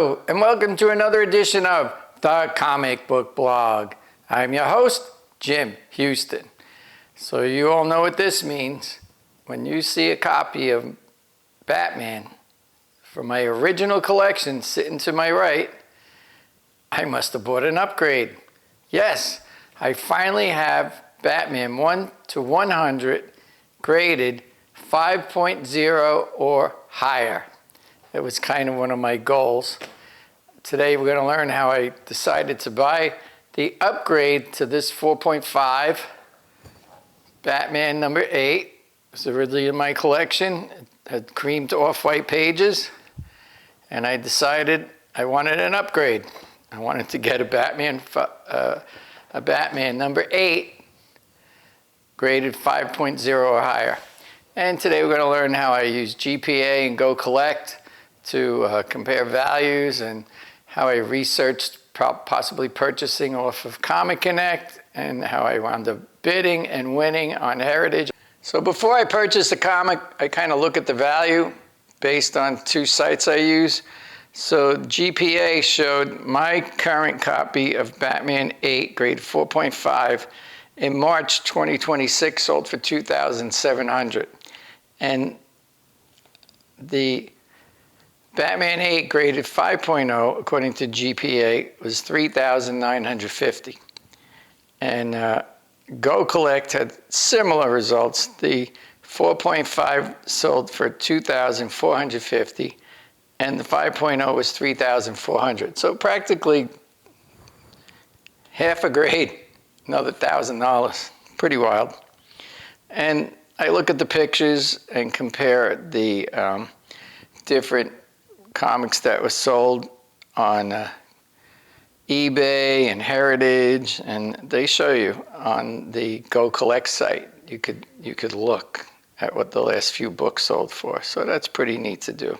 Hello, and welcome to another edition of The Comic Book Blog. I'm your host, Jim Houston. So you all know what this means. When you see a copy of Batman from my original collection sitting to my right, I must have bought an upgrade. Yes, I finally have Batman 1 to 100 graded 5.0 or higher. It was kind of one of my goals. Today we're going to learn how I decided to buy the upgrade to this 4.5 Batman number 8. It was originally in my collection. It had creamed off-white pages. And I decided I wanted an upgrade. I wanted to get a Batman number 8 graded 5.0 or higher. And today we're going to learn how I use GPA and Go Collect to compare values, and how I researched possibly purchasing off of Comic Connect, and how I wound up bidding and winning on Heritage. So before I purchase a comic, I kind of look at the value based on two sites I use. So GPA showed my current copy of Batman 8 grade 4.5 in March 2026 sold for $2,700. And the Batman 8 graded 5.0, according to GPA, was $3,950. And Go Collect had similar results. The 4.5 sold for $2,450, and the 5.0 was $3,400. So practically half a grade, another $1,000. Pretty wild. And I look at the pictures and compare the different comics that were sold on eBay and Heritage, and they show you on the Go Collect site. You could look at what the last few books sold for. So that's pretty neat to do.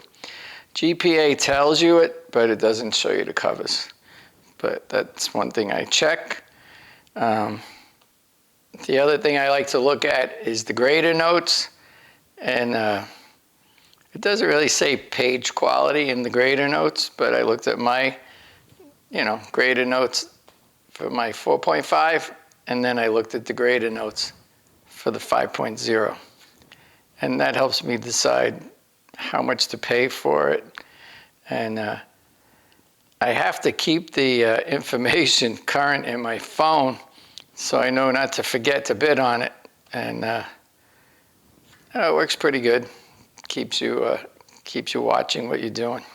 GPA tells you it, but it doesn't show you the covers. But that's one thing I check. The other thing I like to look at is the grader notes, and it doesn't really say page quality in the grader notes, but I looked at my, grader notes for my 4.5, and then I looked at the grader notes for the 5.0. And that helps me decide how much to pay for it. And I have to keep the information current in my phone so I know not to forget to bid on it. And it works pretty good. Keeps you watching what you're doing.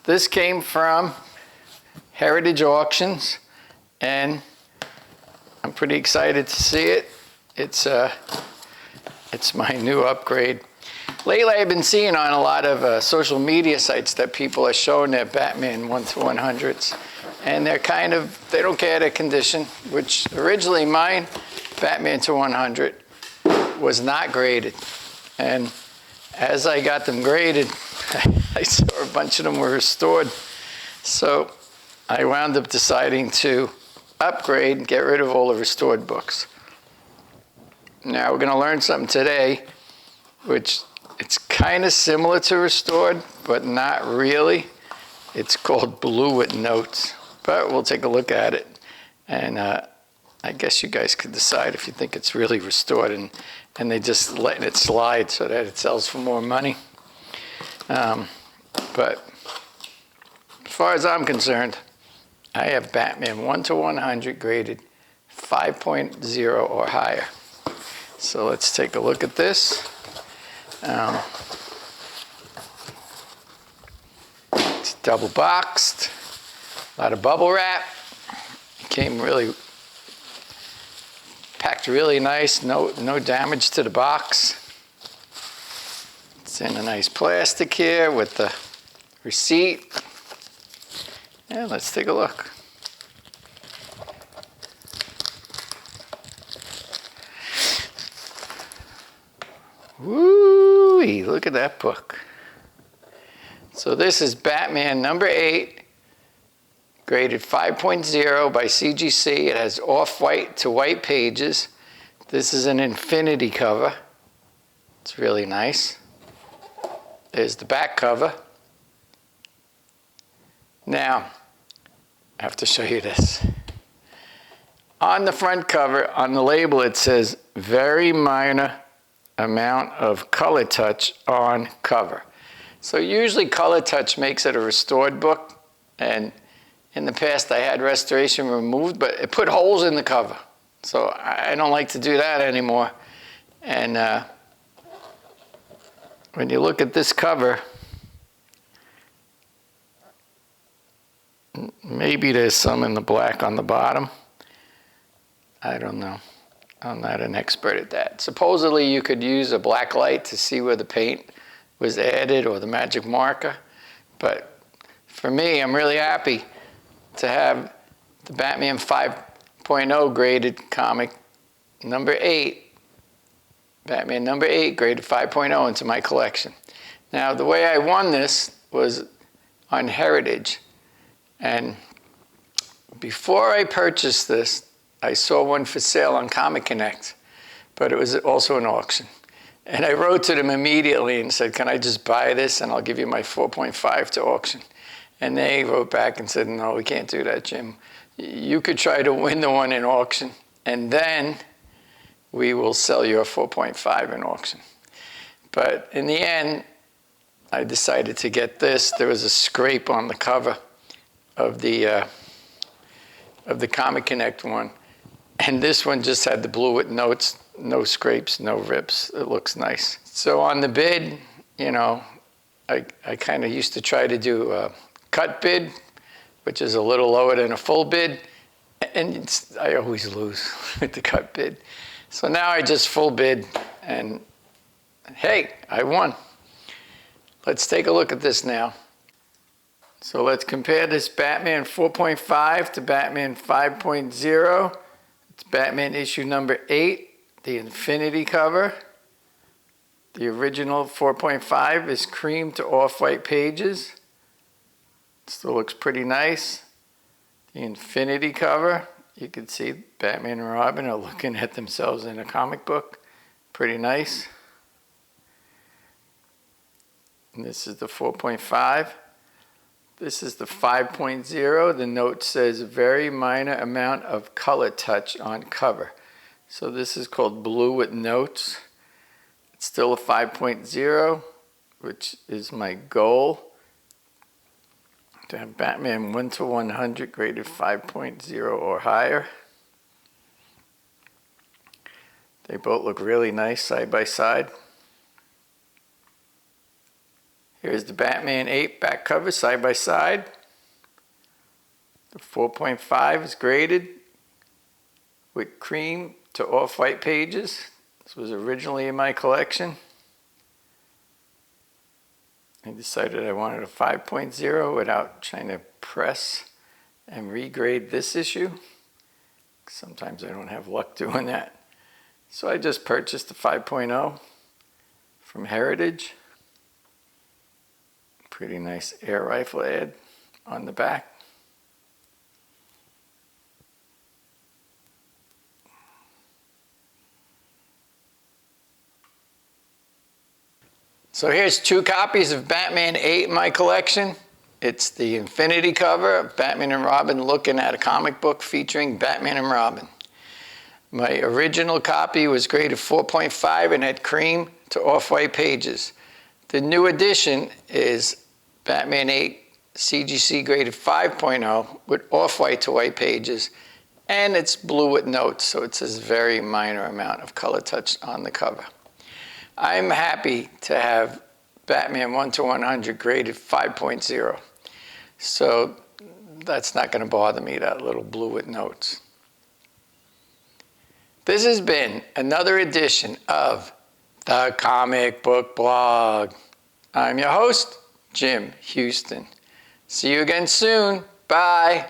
This came from Heritage Auctions, and I'm pretty excited to see it. It's my new upgrade. Lately, I've been seeing on a lot of social media sites that people are showing their Batman 1 to 100s, and they don't care their condition, which originally mine, Batman to 100, was not graded. And as I got them graded, I saw a bunch of them were restored. So I wound up deciding to upgrade and get rid of all the restored books. Now we're going to learn something today, which it's kind of similar to restored, but not really. It's called Blue with Notes, but we'll take a look at it. And I guess you guys could decide if you think it's really restored, and they just letting it slide so that it sells for more money. But as far as I'm concerned, I have Batman 1 to 100 graded 5.0 or higher. So let's take a look at this. It's double boxed, a lot of bubble wrap. It came really packed really nice, no damage to the box. It's in a nice plastic here with the receipt. And let's take a look. Woo-wee, look at that book. So this is Batman number 8, graded 5.0 by CGC. It has off-white to white pages. This is an infinity cover. It's really nice. There's the back cover. Now, I have to show you this. On the front cover, on the label, it says, very minor amount of color touch on cover. So usually color touch makes it a restored book, and in the past I had restoration removed, but it put holes in the cover. So I don't like to do that anymore. And when you look at this cover, maybe there's some in the black on the bottom. I don't know. I'm not an expert at that. Supposedly you could use a black light to see where the paint was added or the magic marker. But for me, I'm really happy to have the Batman 5.0 graded comic number 8, Batman number 8 graded 5.0 into my collection. Now, the way I won this was on Heritage. And before I purchased this, I saw one for sale on Comic Connect, but it was also an auction. And I wrote to them immediately and said, can I just buy this and I'll give you my 4.5 to auction? And they wrote back and said, no, we can't do that, Jim. You could try to win the one in auction, and then we will sell your 4.5 in auction. But in the end, I decided to get this. There was a scrape on the cover of the Comic Connect one. And this one just had the blue with notes, no scrapes, no rips. It looks nice. So on the bid, you know, I kind of used to try to do a cut bid, which is a little lower than a full bid. And I always lose with the cut bid. So now I just full bid, and hey, I won. Let's take a look at this now. So let's compare this Batman 4.5 to Batman 5.0. It's Batman issue number 8, the Infinity cover. The original 4.5 is cream to off-white pages. Still looks pretty nice. The Infinity cover, you can see Batman and Robin are looking at themselves in a comic book. Pretty nice. And this is the 4.5. This is the 5.0. The note says very minor amount of color touch on cover. So this is called blue with notes. It's still a 5.0, which is my goal, to have Batman 1 to 100 graded 5.0 or higher. They both look really nice side by side. Here's the Batman 8 back cover side by side. The 4.5 is graded with cream to off-white pages. This was originally in my collection. I decided I wanted a 5.0 without trying to press and regrade this issue. Sometimes I don't have luck doing that. So I just purchased the 5.0 from Heritage. Pretty nice air rifle ad on the back. So here's 2 copies of Batman 8 in my collection. It's the Infinity cover of Batman and Robin looking at a comic book featuring Batman and Robin. My original copy was graded 4.5 and had cream to off-white pages. The new edition is Batman 8 CGC graded 5.0 with off-white to white pages, and it's blue with notes, so it says very minor amount of color touch on the cover. I'm happy to have Batman 1 to 100 graded 5.0, so that's not going to bother me, that little blue with notes. This has been another edition of the Comic Book Blog. I'm your host, Jim Houston. See you again soon. Bye.